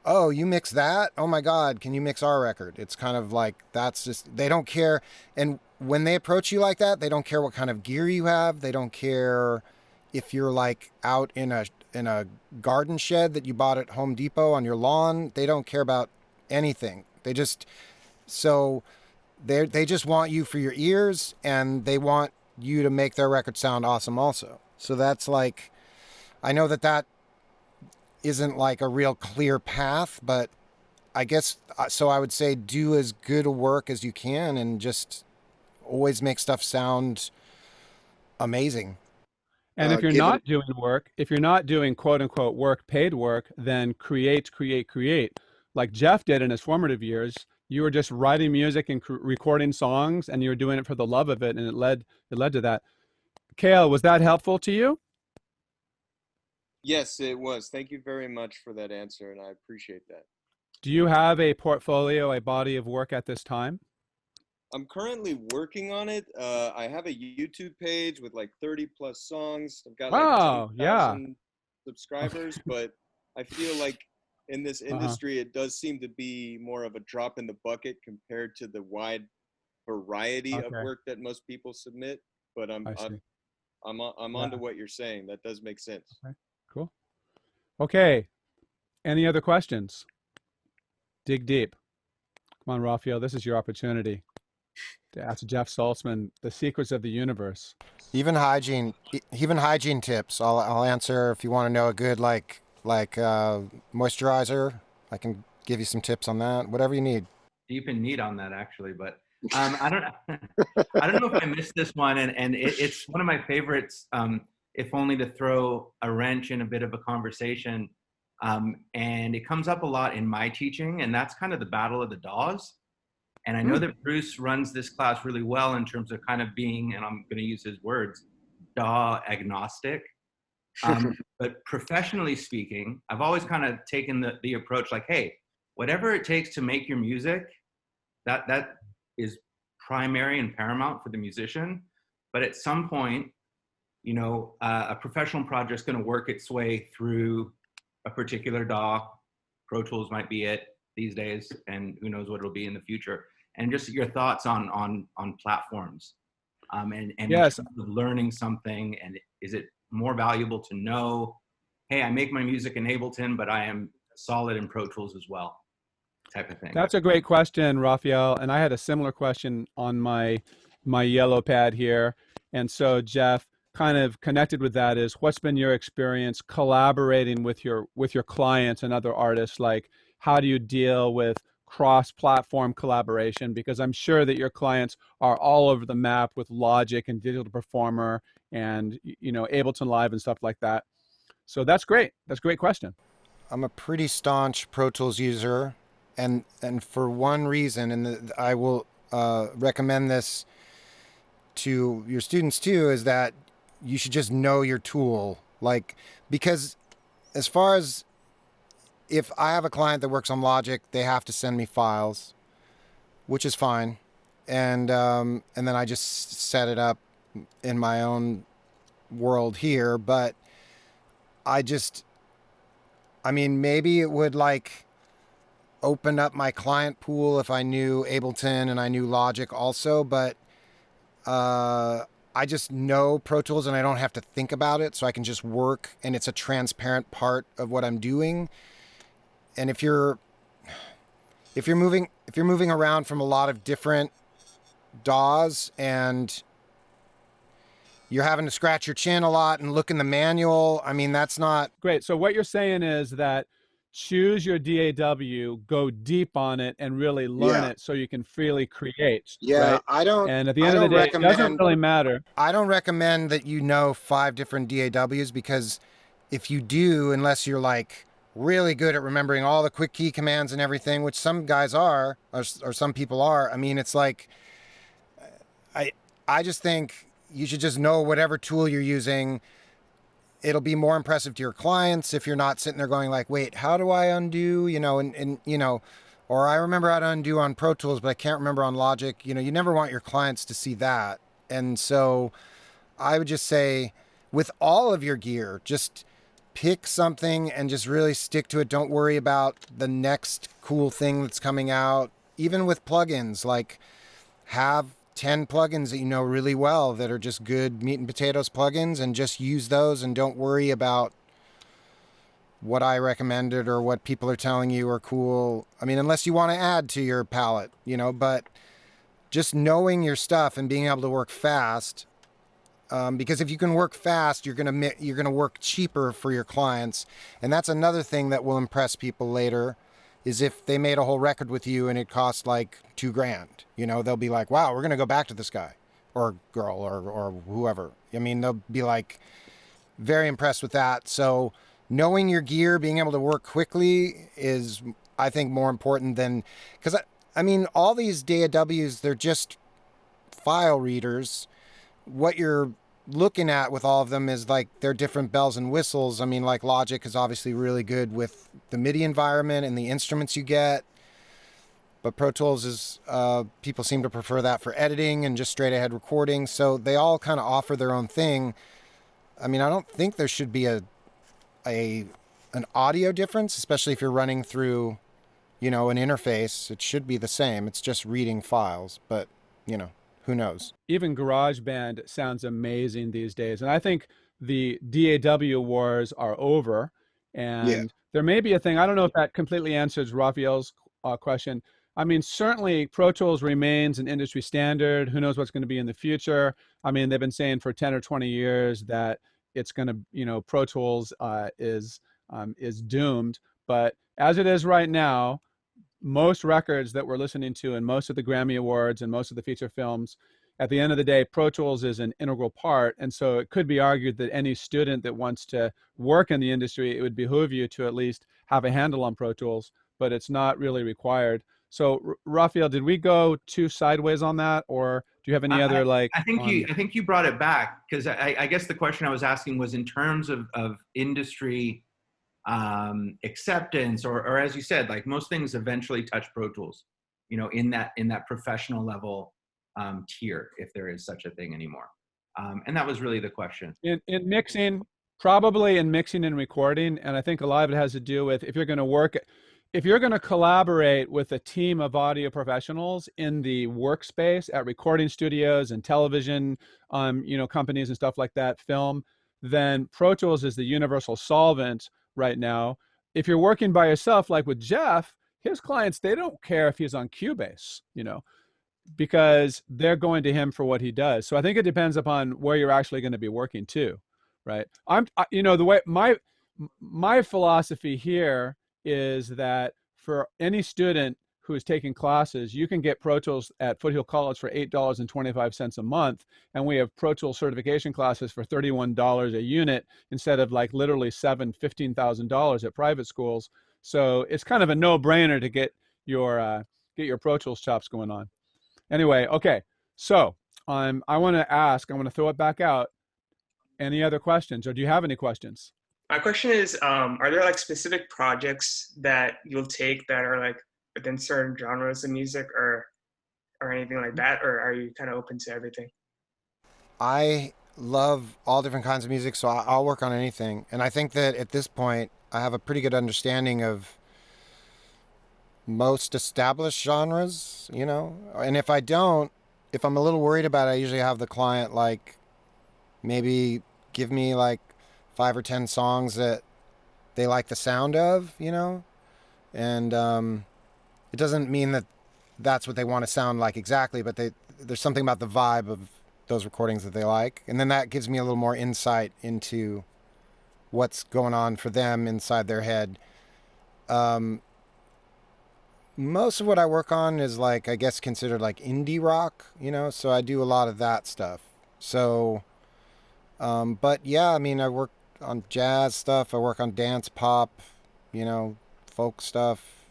oh, you mix that? Oh my God, can you mix our record? It's kind of like, that's just, they don't care. And when they approach you like that, they don't care what kind of gear you have. They don't care if you're like out in a garden shed that you bought at Home Depot on your lawn. They don't care about anything. So they just want you for your ears, and they want you to make their record sound awesome also. So that's like, I know that isn't like a real clear path, but I guess, so I would say do as good a work as you can and just always make stuff sound amazing. And if you're not doing work, if you're not doing quote unquote work, paid work, then create. Like Jeff did in his formative years. You were just writing music and recording songs, and you were doing it for the love of it, and it led to that. Kale, was that helpful to you? Yes, it was. Thank you very much for that answer, and I appreciate that. Do you have a portfolio, a body of work at this time? I'm currently working on it. I have a YouTube page with like 30 plus songs. I've got like 10,000 subscribers, but I feel like in this industry, it does seem to be more of a drop in the bucket compared to the wide variety of work that most people submit. But I'm onto what you're saying. That does make sense. Okay. Cool. Okay. Any other questions? Dig deep. Come on, Raphael. This is your opportunity to ask Jeff Saltzman the secrets of the universe. Even hygiene tips. I'll answer if you want to know a good like moisturizer. I can give you some tips on that. Whatever you need. Deep in need on that actually, but I don't know if I missed this one, and it's one of my favorites. If only to throw a wrench in a bit of a conversation, and it comes up a lot in my teaching, and that's kind of the battle of the DAWs. And I know that Bruce runs this class really well in terms of kind of being, and I'm going to use his words, DAW agnostic. But professionally speaking, I've always kind of taken the approach like, hey, whatever it takes to make your music, that is primary and paramount for the musician. But at some point, you know, a professional project is going to work its way through a particular DAW. Pro Tools might be it these days, and who knows what it'll be in the future. And just your thoughts on platforms, and yes, learning something, and is it more valuable to know, hey, I make my music in Ableton, but I am solid in Pro Tools as well, type of thing? That's a great question, Raphael. And I had a similar question on my yellow pad here. And so, Jeff, kind of connected with that is, what's been your experience collaborating with your clients and other artists? Like, how do you deal with cross-platform collaboration? Because I'm sure that your clients are all over the map with Logic and Digital Performer and, you know, Ableton Live and stuff like that. So that's great. That's a great question. I'm a pretty staunch Pro Tools user, and for one reason, and I will recommend this to your students too, is that you should just know your tool. Like, because as far as, if I have a client that works on Logic, they have to send me files, which is fine. And then I just set it up in my own world here. But I mean, maybe it would like open up my client pool if I knew Ableton and I knew Logic also. But I just know Pro Tools and I don't have to think about it. So I can just work, and it's a transparent part of what I'm doing. And if you're moving around from a lot of different DAWs and you're having to scratch your chin a lot and look in the manual, I mean, that's not great. So what you're saying is that choose your DAW, go deep on it, and really learn it so you can freely create. Yeah, right? I And at the end of the day, it doesn't really matter. I don't recommend that you know 5 different DAWs, because if you do, unless you're like really good at remembering all the quick key commands and everything, which some guys are, or some people are, I mean, it's like, I just think you should just know whatever tool you're using. It'll be more impressive to your clients if you're not sitting there going like, wait, how do I undo, you know, and you know, or I remember how to undo on Pro Tools, but I can't remember on Logic. You know, you never want your clients to see that. And so I would just say, with all of your gear, just pick something and just really stick to it. Don't worry about the next cool thing that's coming out. Even with plugins, like, have 10 plugins that you know really well that are just good meat and potatoes plugins, and just use those, and don't worry about what I recommended or what people are telling you are cool. I mean, unless you want to add to your palette, you know, but just knowing your stuff and being able to work fast. Because if you can work fast, you're gonna work cheaper for your clients, and that's another thing that will impress people later. Is if they made a whole record with you and it cost like $2,000, you know, they'll be like, "Wow, we're gonna go back to this guy, or girl, or whoever." I mean, they'll be like very impressed with that. So knowing your gear, being able to work quickly is, I think, more important than, because I mean, all these DAWs, they're just file readers. What you're looking at with all of them is like their different bells and whistles. I mean, like Logic is obviously really good with the MIDI environment and the instruments you get, but Pro Tools is, people seem to prefer that for editing and just straight ahead recording. So they all kind of offer their own thing. I mean, I don't think there should be an audio difference, especially if you're running through, you know, an interface. It should be the same. It's just reading files, but you know, who knows? Even GarageBand sounds amazing these days. And I think the DAW wars are over. And there may be a thing, I don't know if that completely answers Raphael's question. I mean, certainly Pro Tools remains an industry standard. Who knows what's going to be in the future? I mean, they've been saying for 10 or 20 years that it's going to, you know, Pro Tools is doomed. But as it is right now, most records that we're listening to and most of the Grammy Awards and most of the feature films, at the end of the day, Pro Tools is an integral part. And so it could be argued that any student that wants to work in the industry, it would behoove you to at least have a handle on Pro Tools, but it's not really required. So Raphael, did we go too sideways on that, or do you have any other like? I think you brought it back, because I guess the question I was asking was in terms of industry acceptance, or as you said, like most things eventually touch Pro Tools, you know, in that professional level tier, if there is such a thing anymore. And that was really the question. In mixing, probably in mixing and recording, and I think a lot of it has to do with if you're going to collaborate with a team of audio professionals in the workspace at recording studios and television, you know, companies and stuff like that, film, then Pro Tools is the universal solvent right now. If you're working by yourself, like with Jeff, his clients, they don't care if he's on Cubase, you know, because they're going to him for what he does. So I think it depends upon where you're actually going to be working too, right? You know, the way my philosophy here is that for any student who is taking classes, you can get Pro Tools at Foothill College for $8.25 a month. And we have Pro Tools certification classes for $31 a unit instead of like literally $15,000 at private schools. So it's kind of a no-brainer to get your Pro Tools chops going on. Anyway, okay. So I want to throw it back out. Any other questions, or do you have any questions? My question is, are there like specific projects that you'll take that are like within certain genres of music or anything like that, or are you kind of open to everything? I love all different kinds of music, so I'll work on anything. And I think that at this point, I have a pretty good understanding of most established genres, you know? And if I don't, if I'm a little worried about it, I usually have the client like maybe give me like 5 or 10 songs that they like the sound of, you know? And it doesn't mean that that's what they want to sound like exactly, but there's something about the vibe of those recordings that they like. And then that gives me a little more insight into what's going on for them inside their head. Most of what I work on is like, I guess, considered like indie rock, you know? So I do a lot of that stuff. So, but yeah, I mean, I work on jazz stuff. I work on dance pop, you know, folk stuff.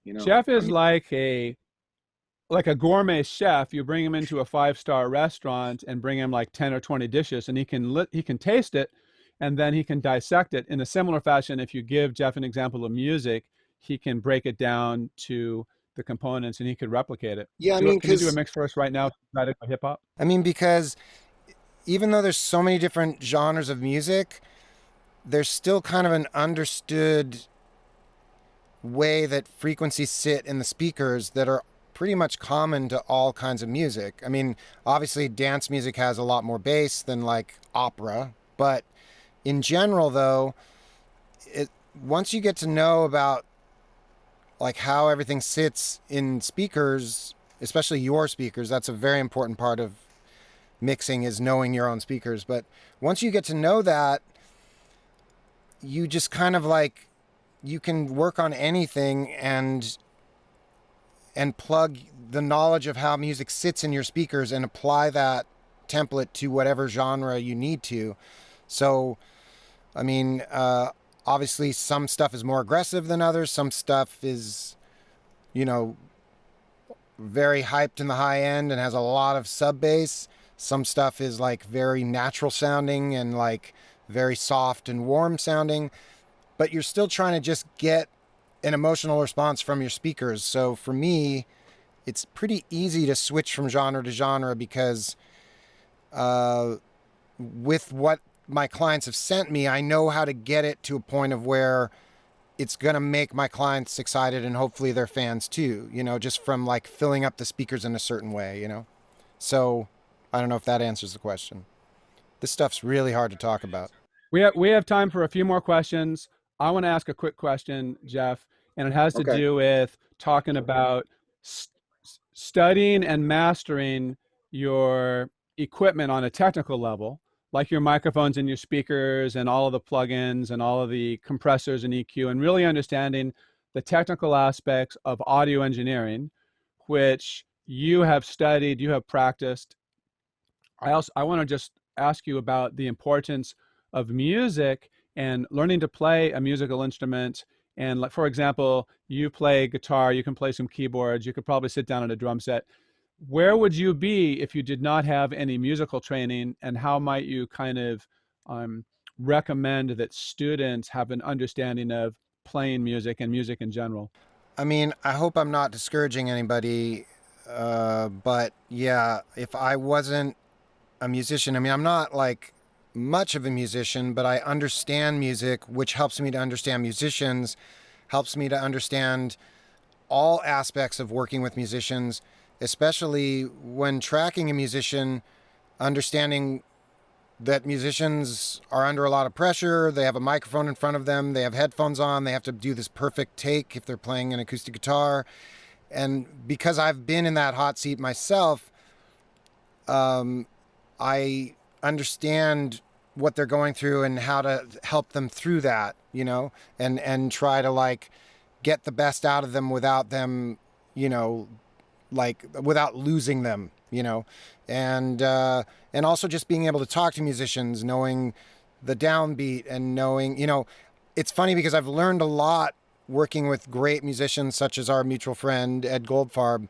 You know, Jeff is like a gourmet chef. You bring him into a 5-star restaurant and bring him like 10 or 20 dishes, and he can taste it, and then he can dissect it in a similar fashion. If you give Jeff an example of music, he can break it down to the components and he could replicate it. Yeah, I mean, can you do a mix for us right now? Hip hop. I mean, because even though there's so many different genres of music, there's still kind of an understood way that frequencies sit in the speakers that are pretty much common to all kinds of music. I mean, obviously dance music has a lot more bass than like opera, but in general though, once you get to know about like how everything sits in speakers, especially your speakers, that's a very important part of mixing, is knowing your own speakers. But once you get to know that, you just kind of like, you can work on anything and plug the knowledge of how music sits in your speakers and apply that template to whatever genre you need to. So, I mean, obviously some stuff is more aggressive than others. Some stuff is, you know, very hyped in the high end and has a lot of sub bass. Some stuff is like very natural sounding and like very soft and warm sounding, but you're still trying to just get an emotional response from your speakers. So for me, it's pretty easy to switch from genre to genre because with what my clients have sent me, I know how to get it to a point of where it's going to make my clients excited and hopefully their fans too, you know, just from like filling up the speakers in a certain way, you know? So I don't know if that answers the question. This stuff's really hard to talk about. We have time for a few more questions. I want to ask a quick question, Jeff, and it has to do with talking about studying and mastering your equipment on a technical level, like your microphones and your speakers and all of the plugins and all of the compressors and EQ, and really understanding the technical aspects of audio engineering, which you have studied, you have practiced. I want to just ask you about the importance of music and learning to play a musical instrument. And like, for example, you play guitar, you can play some keyboards, you could probably sit down at a drum set. Where would you be if you did not have any musical training, and how might you kind of recommend that students have an understanding of playing music and music in general? I mean, I hope I'm not discouraging anybody, but yeah, if I wasn't a musician, I mean, I'm not like much of a musician, but I understand music, which helps me to understand musicians, helps me to understand all aspects of working with musicians, especially when tracking a musician, understanding that musicians are under a lot of pressure. They have a microphone in front of them, they have headphones on, they have to do this perfect take if they're playing an acoustic guitar. And because I've been in that hot seat myself, I understand what they're going through and how to help them through that, you know, and try to like get the best out of them without them, you know, like without losing them, you know, and also just being able to talk to musicians, knowing the downbeat and knowing, you know, it's funny because I've learned a lot working with great musicians such as our mutual friend, Ed Goldfarb.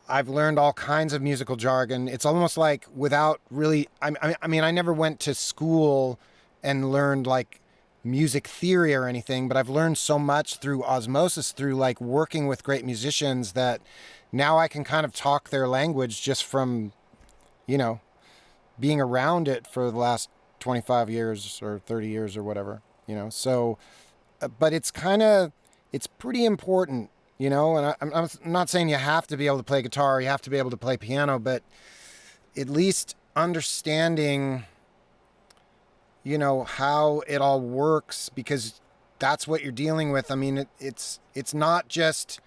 I've learned all kinds of musical jargon. It's almost like without really, I mean, I never went to school and learned like music theory or anything, but I've learned so much through osmosis, through like working with great musicians, that now I can kind of talk their language just from, you know, being around it for the last 25 years or 30 years or whatever, you know? So, but it's pretty important, you know, and I'm not saying you have to be able to play guitar, or you have to be able to play piano, but at least understanding, you know, how it all works, because that's what you're dealing with. I mean, it's not just,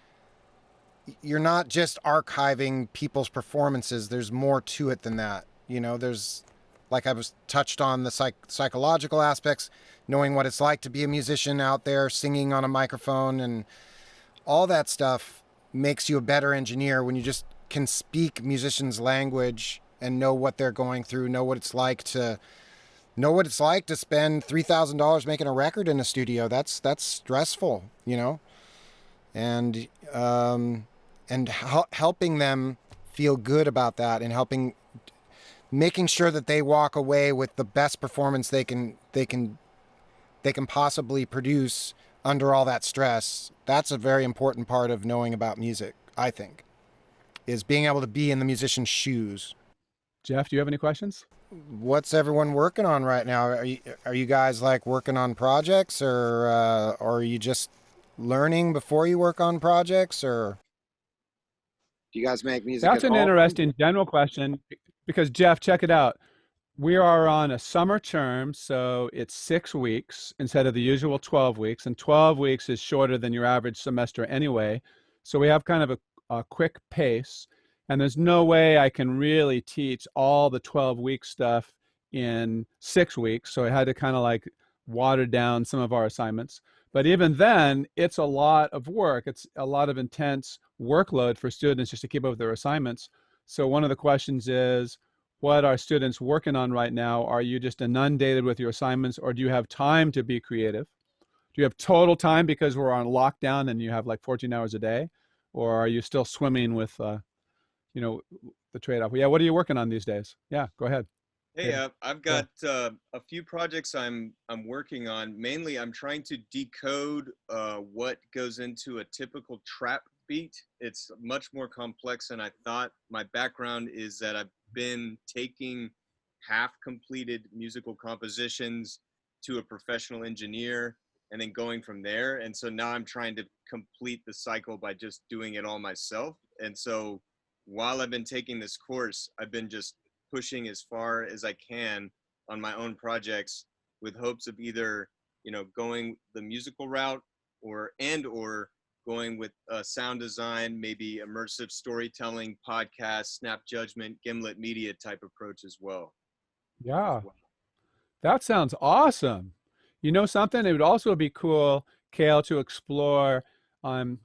you're not just archiving people's performances. There's more to it than that. You know, there's, like I was touched on, the psychological aspects, knowing what it's like to be a musician out there singing on a microphone, and all that stuff makes you a better engineer when you just can speak musicians' language and know what they're going through, know what it's like to spend $3,000 making a record in a studio. That's stressful, you know, and helping them feel good about that, and making sure that they walk away with the best performance they can possibly produce under all that stress. That's a very important part of knowing about music, I think, is being able to be in the musician's shoes. Jeff, do you have any questions? What's everyone working on right now? Are you guys like working on projects, or are you just learning before you work on projects, or do you guys make music? That's an interesting general question, because Jeff, check it out. We are on a summer term, so it's 6 weeks instead of the usual 12 weeks, and 12 weeks is shorter than your average semester anyway. So we have kind of a quick pace, and there's no way I can really teach all the 12-week stuff in 6 weeks. So I had to kind of like water down some of our assignments. But even then, it's a lot of work. It's a lot of intense workload for students just to keep up with their assignments. So one of the questions is, what are students working on right now? Are you just inundated with your assignments, or do you have time to be creative? Do you have total time because we're on lockdown and you have like 14 hours a day? Or are you still swimming with, you know, the trade-off? Yeah, what are you working on these days? Yeah, go ahead. Hey, I've got a few projects I'm working on. Mainly, I'm trying to decode what goes into a typical trap beat. It's much more complex than I thought. My background is that I've been taking half-completed musical compositions to a professional engineer and then going from there. And so now I'm trying to complete the cycle by just doing it all myself. And so while I've been taking this course, I've been just pushing as far as I can on my own projects with hopes of either, you know, going the musical route or going with sound design, maybe immersive storytelling, podcast, snap judgment, gimlet media type approach as well. Yeah, that sounds awesome. You know something? It would also be cool, Kale, to explore on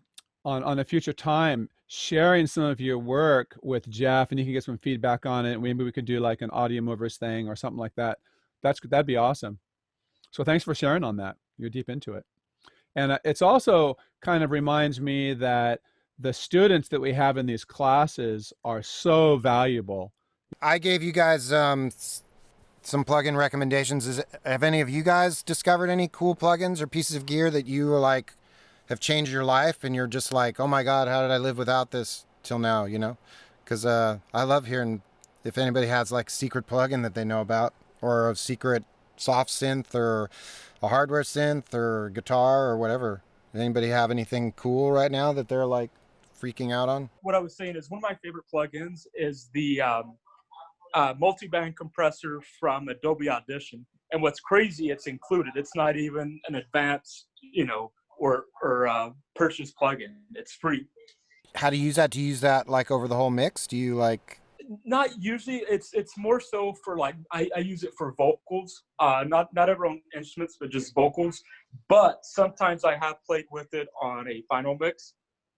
a future time, sharing some of your work with Jeff, and you can get some feedback on it. Maybe we could do like an audio movers thing or something like that. That'd be awesome. So thanks for sharing on that. You're deep into it. And it's also kind of reminds me that the students that we have in these classes are so valuable. I gave you guys some plugin recommendations. Have any of you guys discovered any cool plugins or pieces of gear that you are like have changed your life and you're just like, oh my God, how did I live without this till now, you know? Because I love hearing if anybody has like secret plugin that they know about, or a secret soft synth or a hardware synth or guitar or whatever. Does anybody have anything cool right now that they're like freaking out on? What I was saying is one of my favorite plugins is the multi-band compressor from Adobe Audition. And what's crazy, it's included. It's not even an advanced, you know, or purchase plugin. It's free. How do you use that? Do you use that like over the whole mix? Do you like? Not usually. It's more so for like I use it for vocals. Not everyone instruments, but just vocals. But sometimes I have played with it on a final mix,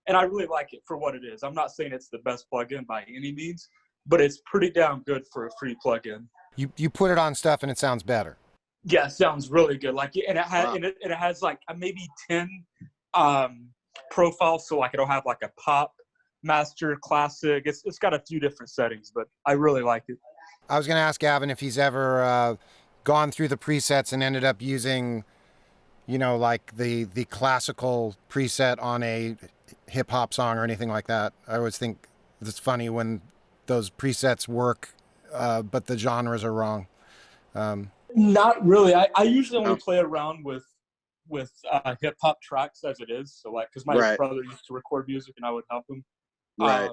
and I really like it for what it is. I'm not saying it's the best plugin by any means, but it's pretty damn good for a free plugin. You put it on stuff and it sounds better. Yeah, it sounds really good. Like, and it has and it has like maybe 10 profiles. So like it'll have like a pop, master, classic. It's got a few different settings, but I really like it. I was going to ask Gavin if he's ever gone through the presets and ended up using, you know, like the classical preset on a hip hop song or anything like that. I always think it's funny when those presets work, but the genres are wrong. Not really. I usually only play around with hip hop tracks as it is. So like, because my brother used to record music and I would help him. Right.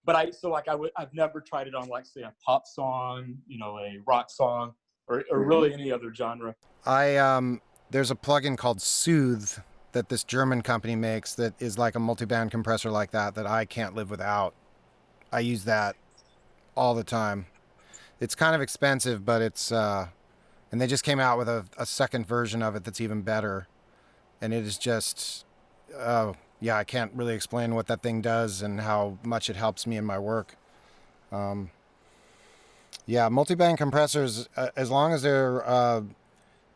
But I've never tried it on like say a pop song, you know, a rock song, or really any other genre. There's a plugin called Soothe that this German company makes that is like a multi-band compressor like that I can't live without. I use that all the time. It's kind of expensive, but it's and they just came out with a second version of it that's even better. And it is just, yeah, I can't really explain what that thing does and how much it helps me in my work. Yeah, multi-band compressors, as long as they're,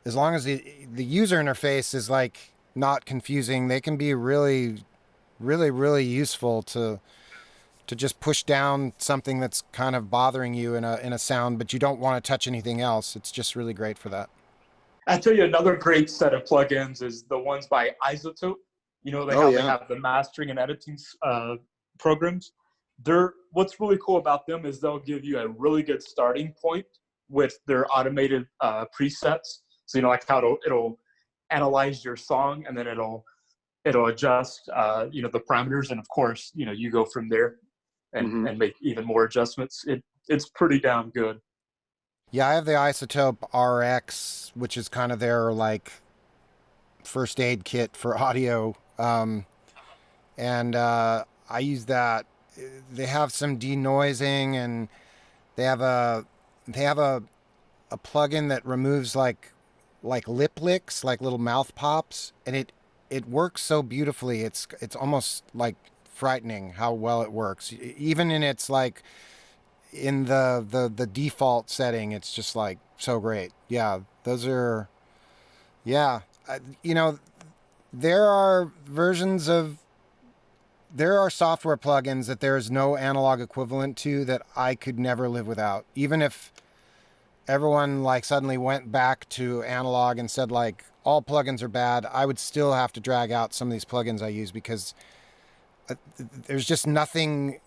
as long as the user interface is like not confusing, they can be really, really, really useful to just push down something that's kind of bothering you in a sound, but you don't want to touch anything else. It's just really great for that. I'll tell you another great set of plugins is the ones by Isotope. You know, they have the mastering and editing programs. What's really cool about them is they'll give you a really good starting point with their automated presets. So, you know, like how it'll analyze your song and then it'll adjust, you know, the parameters. And of course, you know, you go from there and make even more adjustments. It's pretty damn good. Yeah, I have the Isotope RX, which is kind of their like first aid kit for audio, and I use that. They have some denoising, and they have a plugin that removes like lip licks, like little mouth pops, and it works so beautifully. It's almost like frightening how well it works. Even in its like in the default setting, it's just like so great. Yeah, those are, yeah. You know, there are versions of, there are software plugins that there is no analog equivalent to that I could never live without. Even if everyone like suddenly went back to analog and said like all plugins are bad, I would still have to drag out some of these plugins I use because there's just nothing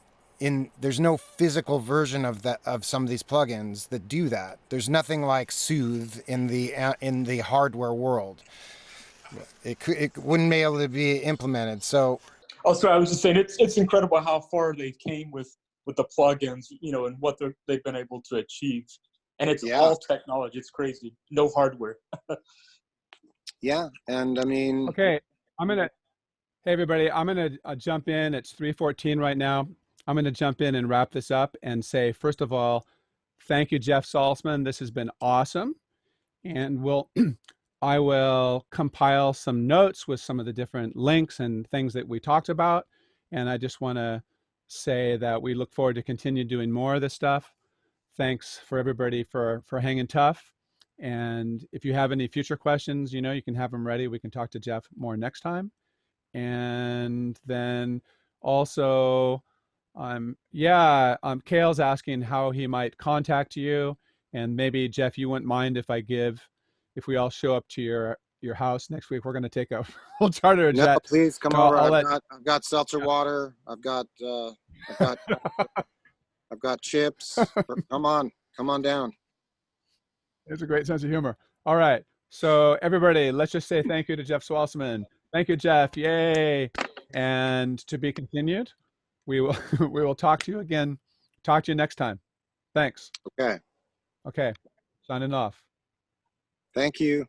there's no physical version of some of these plugins that do that. There's nothing like Soothe in the hardware world. It wouldn't be able to be implemented. So also, I was just saying it's incredible how far they came with the plugins, you know, and what they've been able to achieve. And it's all technology. It's crazy. No hardware. Yeah, and I mean, okay, hey everybody, I'm gonna jump in. It's 3:14 right now. I'm gonna jump in and wrap this up and say, first of all, thank you, Jeff Saltzman. This has been awesome, and I will compile some notes with some of the different links and things that we talked about. And I just want to say that we look forward to continue doing more of this stuff. Thanks for everybody for hanging tough. And if you have any future questions, you know, you can have them ready. We can talk to Jeff more next time. And then also, Kale's asking how he might contact you. And maybe, Jeff, you wouldn't mind if we all show up to your house next week. We're going to take a full charter jet. No, please come over. I've got seltzer water. I've got chips. Come on down. It's a great sense of humor. All right. So everybody, let's just say thank you to Jeff Saltzman. Thank you, Jeff. Yay. And to be continued, we will talk to you again. Talk to you next time. Thanks. Okay. Okay. Signing off. Thank you.